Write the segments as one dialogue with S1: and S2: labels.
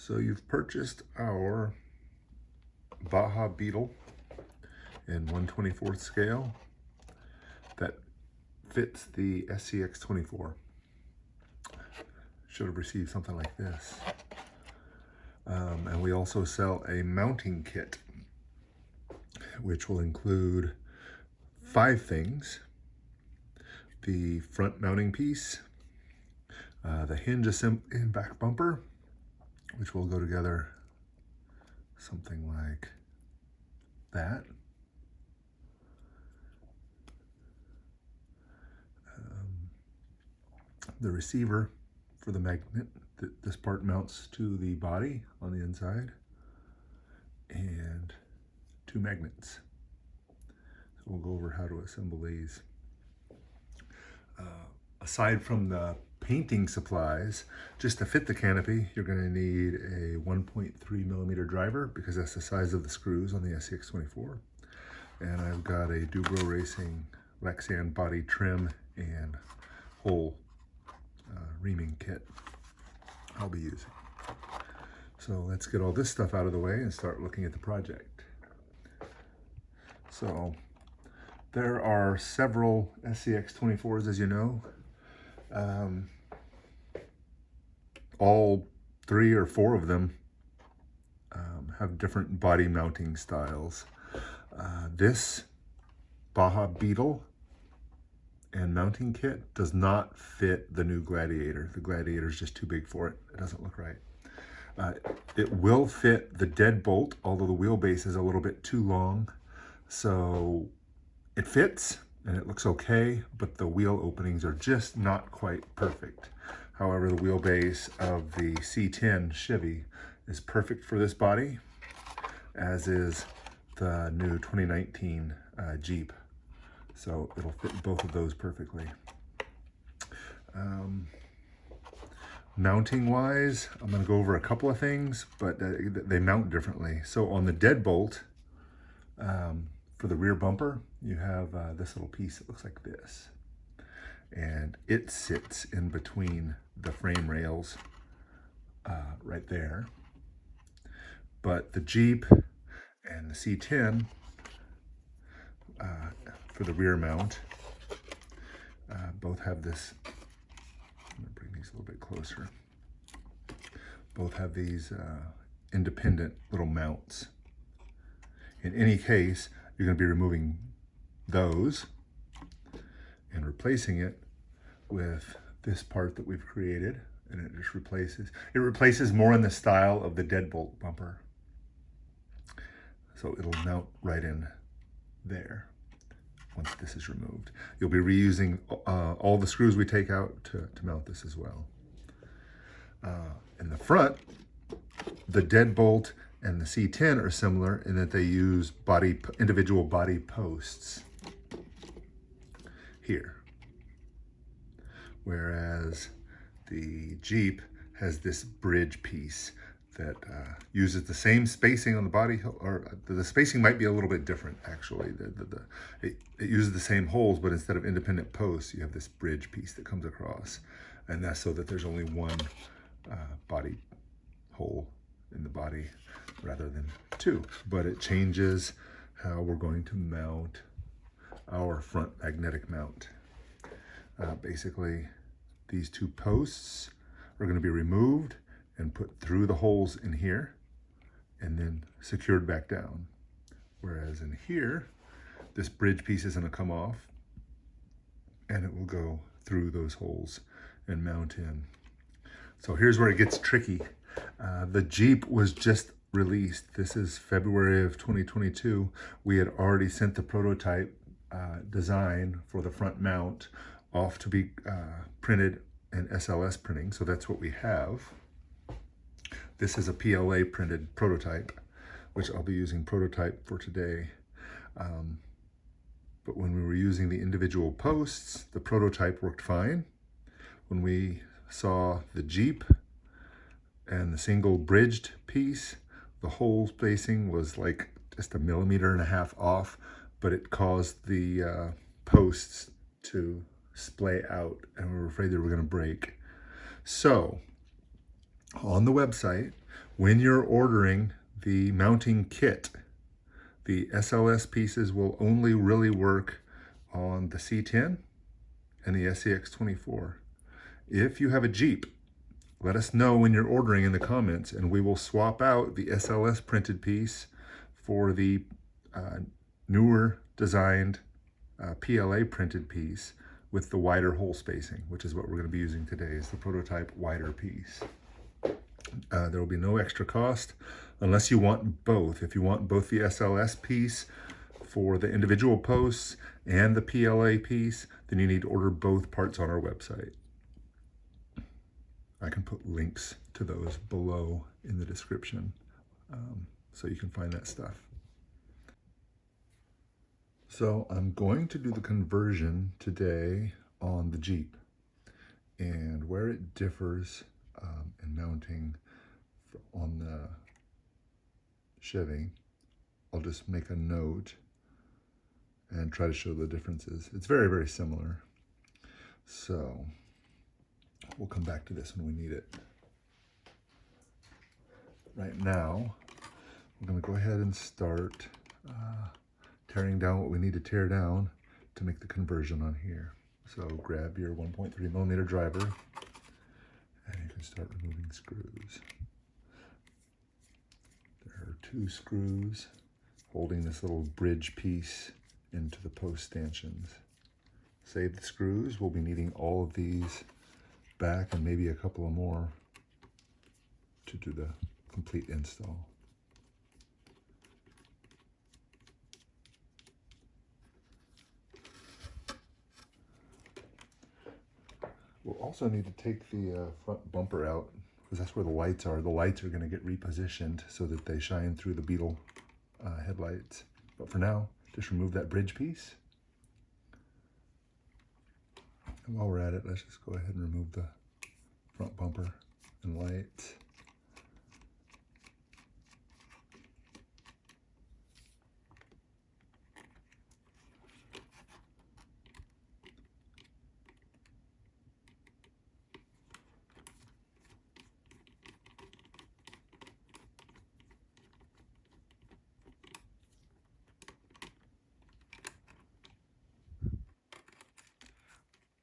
S1: So you've purchased our Baja Beetle in 1/24 scale that fits the SCX24. Should have received something like this. And we also sell a mounting kit, which will include 5 things: the front mounting piece, the hinge and back bumper, which will go together something like that. The receiver for the magnet, this part mounts to the body on the inside, and 2 magnets. So we'll go over how to assemble these. Aside from the painting supplies, just to fit the canopy, you're going to need a 1.3mm driver because that's the size of the screws on the SCX24. And I've got a Dubro Racing lexan body trim and hole reaming kit I'll be using. So let's get all this stuff out of the way and start looking at the project. So there are several SCX24s, as you know. All 3 or 4 of them have different body mounting styles. This Baja Beetle and mounting kit does not fit the new Gladiator. The Gladiator is just too big for it. It doesn't look right. It will fit the Deadbolt, although the wheelbase is a little bit too long. So it fits and it looks okay, but the wheel openings are just not quite perfect. However, the wheelbase of the C10 Chevy is perfect for this body, as is the new 2019 Jeep. So it'll fit both of those perfectly. Mounting wise, I'm going to go over a couple of things, but they mount differently. So on the Deadbolt, for the rear bumper, you have this little piece that looks like this. And it sits in between the frame rails right there. But the Jeep and the C10, for the rear mount, both have this. I'm going to bring these a little bit closer. Both have these independent little mounts. In any case, you're going to be removing those and replacing it with this part that we've created, and it just replaces more in the style of the Deadbolt bumper. So it'll mount right in there once this is removed. You'll be reusing all the screws we take out to mount this as well. In the front, the Deadbolt and the C10 are similar in that they use individual body posts here, whereas the Jeep has this bridge piece that uses the same spacing on the body, or the spacing might be a little bit different actually. It uses the same holes, but instead of independent posts, you have this bridge piece that comes across, and that's so that there's only one body hole in the body rather than 2. But it changes how we're going to mount our front magnetic mount. Basically, these 2 posts are going to be removed and put through the holes in here and then secured back down. Whereas in here, this bridge piece is going to come off and it will go through those holes and mount in. So here's where it gets tricky. The Jeep was just released. This is February of 2022. We had already sent the prototype design for the front mount off to be printed in SLS printing. So that's what we have. This is a PLA printed prototype, which I'll be using prototype for today. But when we were using the individual posts, the prototype worked fine. When we saw the Jeep and the single bridged piece, the hole spacing was like just 1.5 millimeters off, but it caused the posts to splay out, and we were afraid they were going to break. So on the website, When you're ordering the mounting kit, the SLS pieces will only really work on the C10 and the SCX24. If you have a Jeep, let us know when you're ordering in the comments, and we will swap out the SLS printed piece for the newer designed PLA printed piece with the wider hole spacing, which is what we're going to be using today, is the prototype wider piece. There will be no extra cost unless you want both. If you want both the SLS piece for the individual posts and the PLA piece, then you need to order both parts on our website. I can put links to those below in the description, so you can find that stuff. So I'm going to do the conversion today on the Jeep, and where it differs in mounting on the Chevy, I'll just make a note and try to show the differences. It's very, very similar. So we'll come back to this when we need it. Right now, we're going to go ahead and start tearing down what we need to tear down to make the conversion on here. So grab your 1.3mm driver and you can start removing screws. There are 2 screws holding this little bridge piece into the post stanchions. Save the screws. We'll be needing all of these back and maybe a couple of more to do the complete install. We'll also need to take the front bumper out, because that's where the lights are. The lights are going to get repositioned so that they shine through the Beetle headlights. But for now, just remove that bridge piece. And while we're at it, let's just go ahead and remove the front bumper and lights.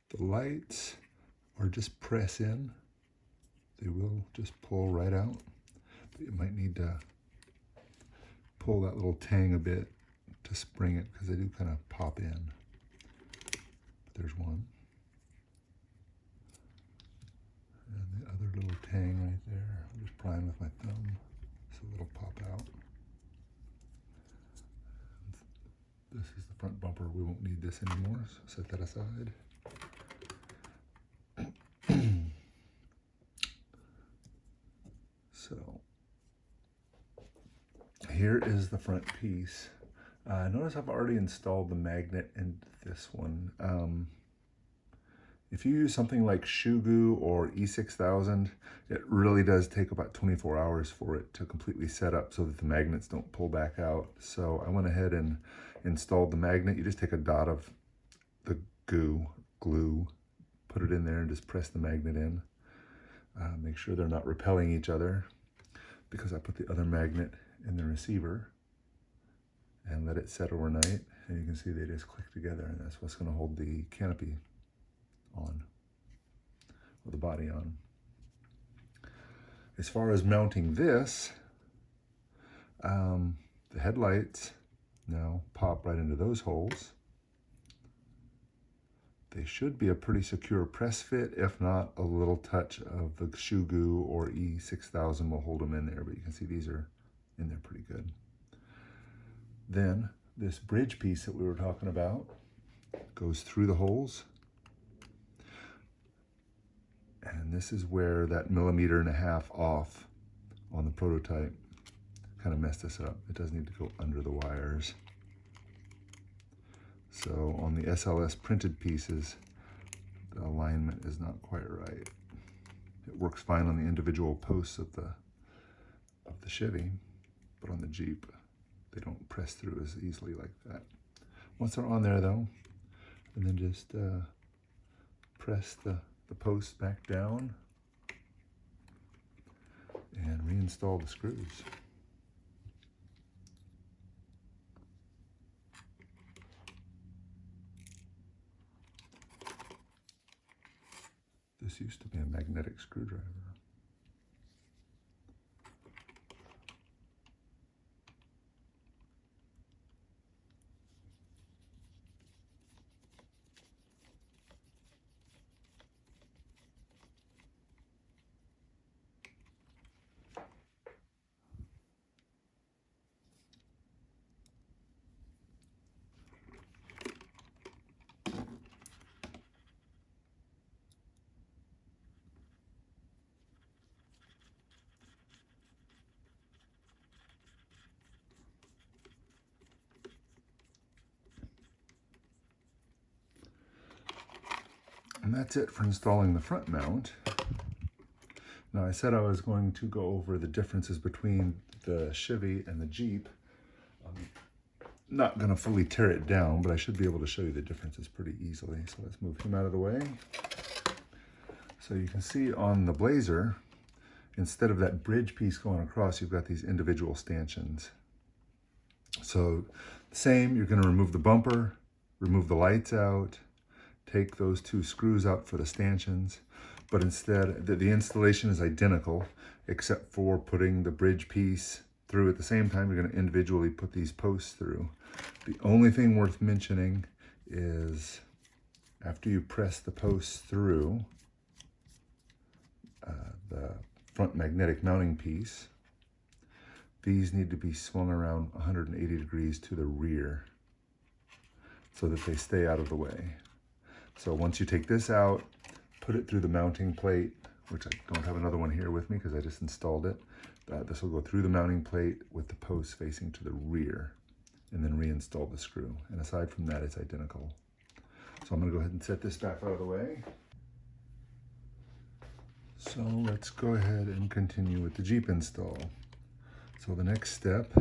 S1: The lights are just press in. They will just pull right out. But you might need to pull that little tang a bit to spring it, because they do kind of pop in. There's one. And the other little tang right there. I'm just prying with my thumb so it'll pop out. This is the front bumper. We won't need this anymore, so set that aside. So here is the front piece. Notice I've already installed the magnet in this one. If you use something like Shoe Goo or E6000, it really does take about 24 hours for it to completely set up so that the magnets don't pull back out. So I went ahead and installed the magnet. You just take a dot of the glue, put it in there and just press the magnet in. Make sure they're not repelling each other, because I put the other magnet in the receiver and let it set overnight, and you can see they just click together, and that's what's going to hold the canopy on, or the body on. As far as mounting this, the headlights now pop right into those holes. They should be a pretty secure press fit. If not, a little touch of the Shoe Goo or E6000 will hold them in there, but you can see these are in there pretty good. Then this bridge piece that we were talking about goes through the holes. And this is where that 1.5 millimeters off on the prototype kind of messed us up. It does need to go under the wires. So on the SLS printed pieces, the alignment is not quite right. It works fine on the individual posts of the Chevy, but on the Jeep, they don't press through as easily like that. Once they're on there though, and then just press the post back down and install the screws. This used to be a magnetic screwdriver. And that's it for installing the front mount. Now I said I was going to go over the differences between the Chevy and the Jeep. I'm not going to fully tear it down, but I should be able to show you the differences pretty easily. So let's move him out of the way. So you can see on the Blazer, instead of that bridge piece going across, you've got these individual stanchions. So same, you're going to remove the bumper, remove the lights out, take those two screws out for the stanchions, but instead the installation is identical except for putting the bridge piece through at the same time. You're going to individually put these posts through. The only thing worth mentioning is after you press the posts through the front magnetic mounting piece, these need to be swung around 180 degrees to the rear so that they stay out of the way. So once you take this out, put it through the mounting plate, which I don't have another one here with me because I just installed it. This will go through the mounting plate with the posts facing to the rear, and then reinstall the screw. And aside from that, it's identical. So I'm going to go ahead and set this back out of the way. So let's go ahead and continue with the Jeep install. So the next step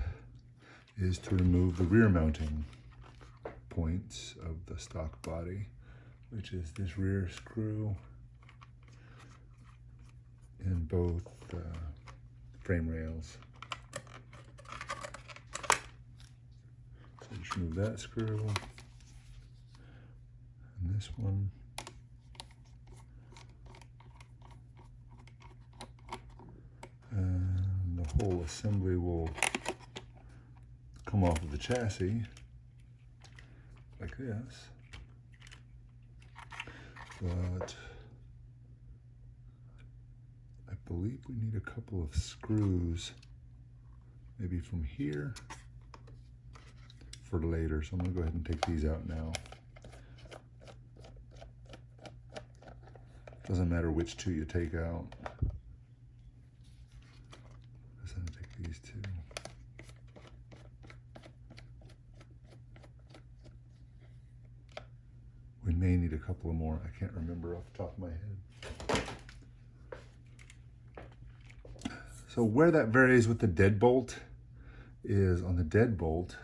S1: is to remove the rear mounting points of the stock body, which is this rear screw and both frame rails. So just remove that screw and this one. And the whole assembly will come off of the chassis like this. But I believe we need a couple of screws, maybe from here for later. So I'm going to go ahead and take these out now. Doesn't matter which two you take out. I'm going to take these two. We may need a couple of more. I can't remember off the top of my head. So where that varies with the Deadbolt is on the Deadbolt,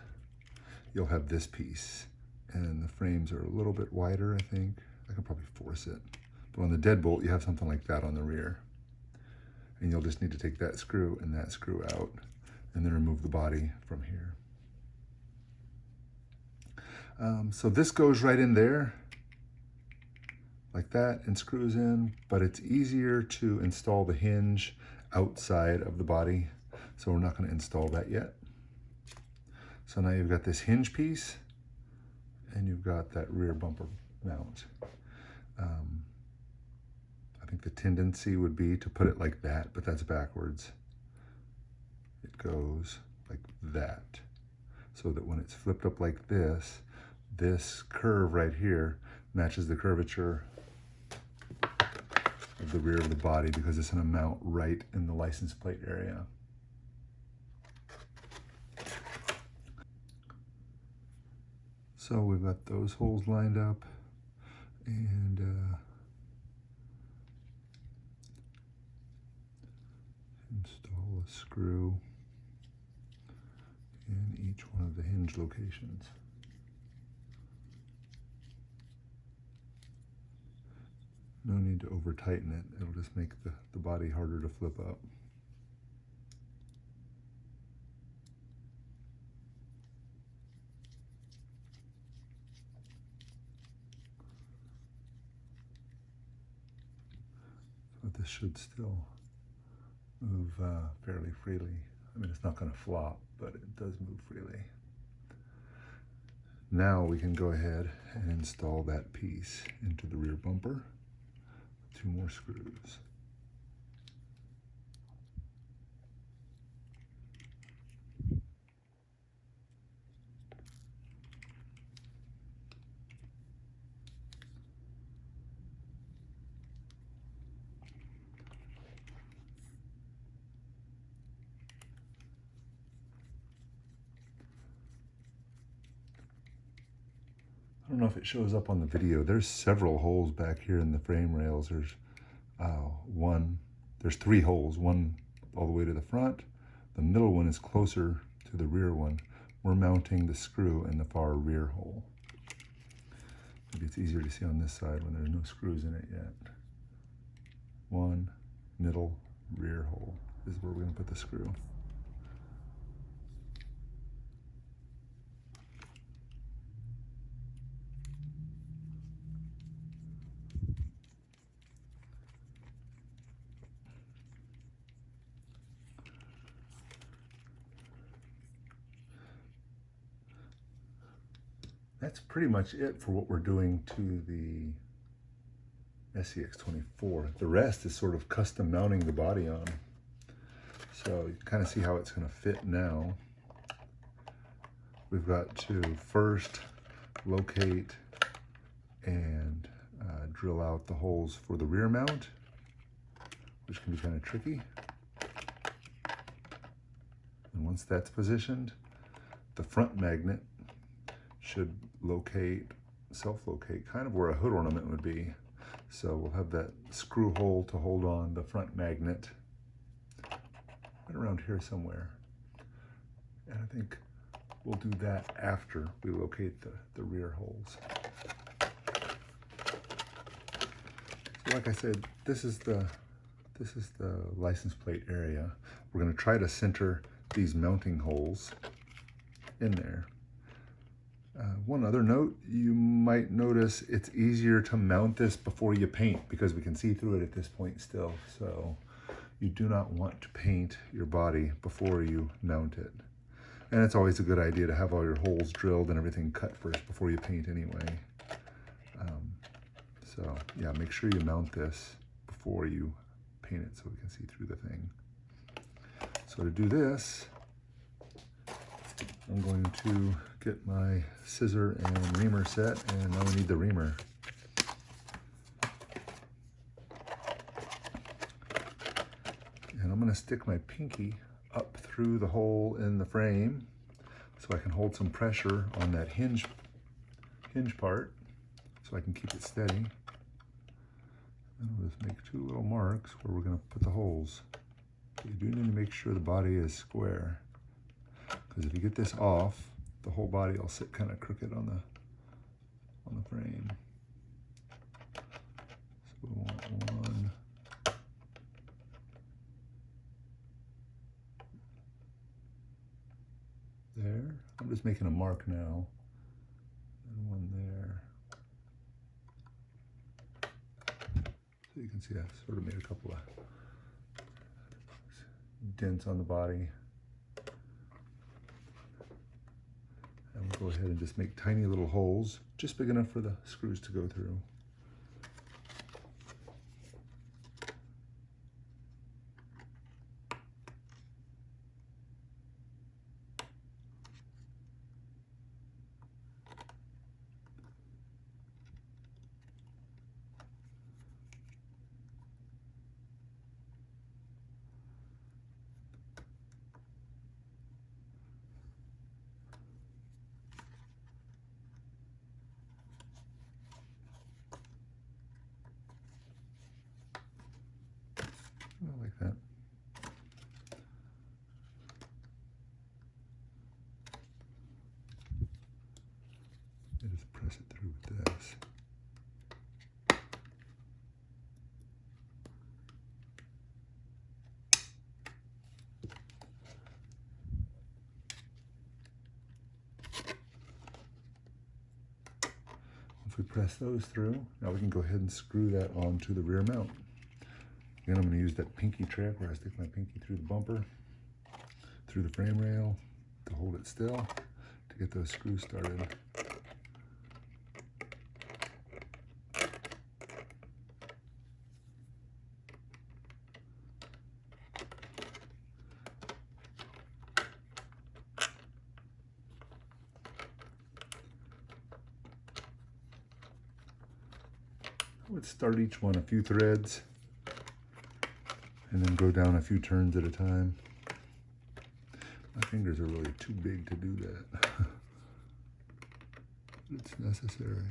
S1: you'll have this piece. And the frames are a little bit wider, I think. I can probably force it. But on the Deadbolt, you have something like that on the rear. And you'll just need to take that screw and that screw out, and then remove the body from here. So this goes right in there, like that, and screws in, but it's easier to install the hinge outside of the body, so we're not going to install that yet. So now you've got this hinge piece, and you've got that rear bumper mount. I think the tendency would be to put it like that, but that's backwards. It goes like that, so that when it's flipped up like this, this curve right here matches the curvature of the rear of the body, because it's going to mount right in the license plate area. So we've got those holes lined up, and install a screw in each one of the hinge locations. No need to over tighten it. It'll just make the body harder to flip up. this should still move fairly freely. I mean, it's not going to flop, but it does move freely. Now we can go ahead and install that piece into the rear bumper. 2 more screws. I don't know if it shows up on the video. There's several holes back here in the frame rails. There's 3 holes, one all the way to the front. The middle one is closer to the rear one. We're mounting the screw in the far rear hole. Maybe it's easier to see on this side when there's no screws in it yet. 1, middle, rear hole. This is where we're going to put the screw. That's pretty much it for what we're doing to the SCX24. The rest is sort of custom mounting the body on. So you kind of see how it's going to fit now. We've got to first locate and drill out the holes for the rear mount, which can be kind of tricky. And once that's positioned, the front magnet should self-locate, kind of where a hood ornament would be. So we'll have that screw hole to hold on the front magnet right around here somewhere. And I think we'll do that after we locate the rear holes. So like I said, this is the license plate area. We're going to try to center these mounting holes in there. One other note, you might notice it's easier to mount this before you paint because we can see through it at this point still. So you do not want to paint your body before you mount it. And it's always a good idea to have all your holes drilled and everything cut first before you paint anyway. So yeah, make sure you mount this before you paint it so we can see through the thing. So to do this, I'm going to get my scissor and reamer set, and now we need the reamer. And I'm going to stick my pinky up through the hole in the frame so I can hold some pressure on that hinge part so I can keep it steady. And we'll just make 2 little marks where we're going to put the holes. But you do need to make sure the body is square, because if you get this off, the whole body will sit kind of crooked on the frame. So we want 1. There. I'm just making a mark now. And 1 there. So you can see I sort of made a couple of dents on the body. And we'll go ahead and just make tiny little holes, just big enough for the screws to go through. Like that. I just press it through with this. Once we press those through, now we can go ahead and screw that onto the rear mount. Again, I'm going to use that pinky trick where I stick my pinky through the bumper, through the frame rail to hold it still, to get those screws started. I would start each one a few threads and then go down a few turns at a time. My fingers are really too big to do that. It's necessary.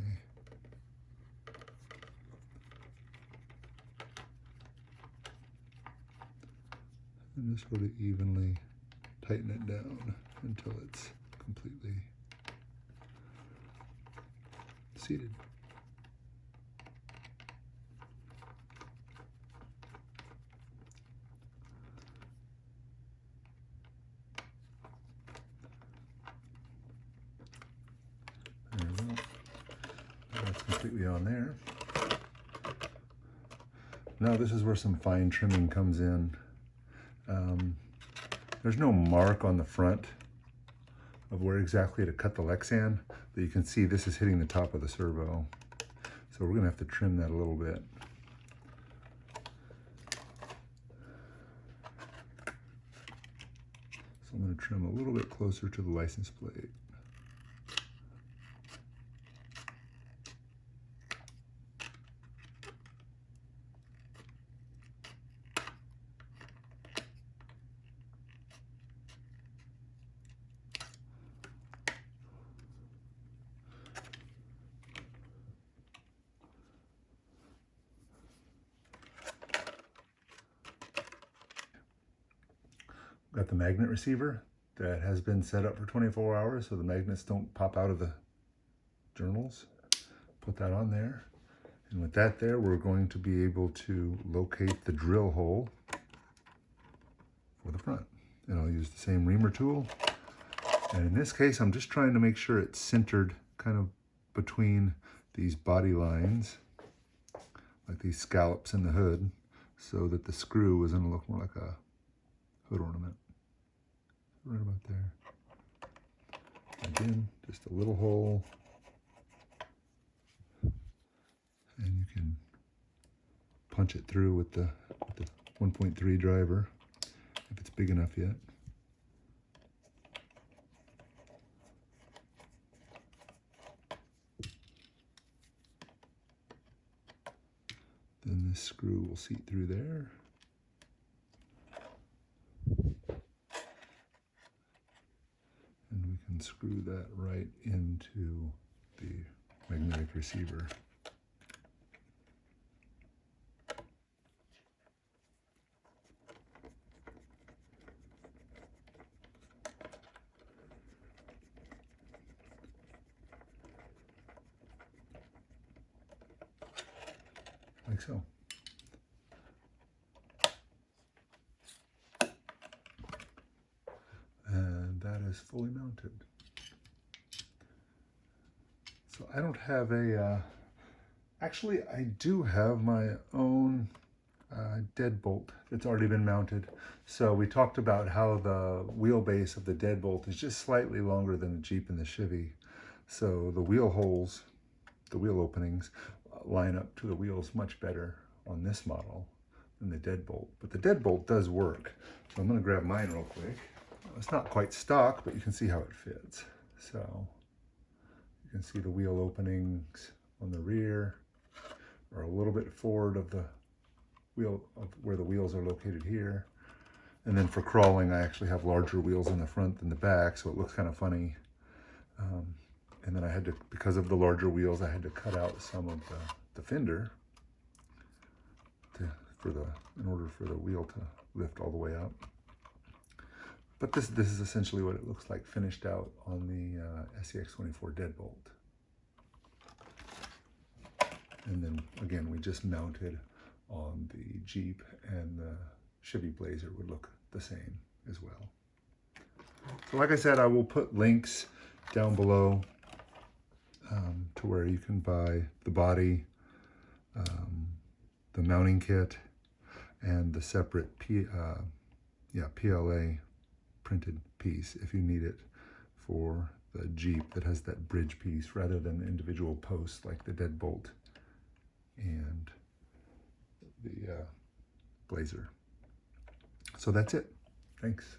S1: And just sort of evenly tighten it down until it's completely seated. There we go. That's completely on there. Now this is where some fine trimming comes in. There's no mark on the front of where exactly to cut the lexan, but you can see this is hitting the top of the servo. So we're gonna have to trim that a little bit. So I'm gonna trim a little bit closer to the license plate. Got the magnet receiver that has been set up for 24 hours so the magnets don't pop out of the journals. Put that on there. And with that there, we're going to be able to locate the drill hole for the front. And I'll use the same reamer tool. And in this case, I'm just trying to make sure it's centered kind of between these body lines, like these scallops in the hood, so that the screw is going to look more like a hood ornament. Right about there. Again, just a little hole. And you can punch it through with the 1.3 driver, if it's big enough yet. Then this screw will seat through there. And we can screw that right into the magnetic receiver. Like so. And that is fully mounted. So I don't have a, actually I do have my own deadbolt that's already been mounted. So we talked about how the wheelbase of the deadbolt is just slightly longer than the Jeep and the Chevy. So the wheel holes, the wheel openings, line up to the wheels much better on this model than the deadbolt. But the deadbolt does work. So I'm going to grab mine real quick. It's not quite stock, but you can see how it fits. So you can see the wheel openings on the rear are a little bit forward of the wheel, of where the wheels are located here. And then for crawling, I actually have larger wheels in the front than the back, so it looks kind of funny. And then I had to, because of the larger wheels, I had to cut out some of the fender in order for the wheel to lift all the way up. But this is essentially what it looks like finished out on the SCX24 Deadbolt. And then again, we just mounted on the Jeep, and the Chevy Blazer would look the same as well. So like I said, I will put links down below to where you can buy the body, the mounting kit, and the separate PLA printed piece if you need it for the Jeep that has that bridge piece rather than the individual posts like the Deadbolt and the Blazer. So that's it. Thanks.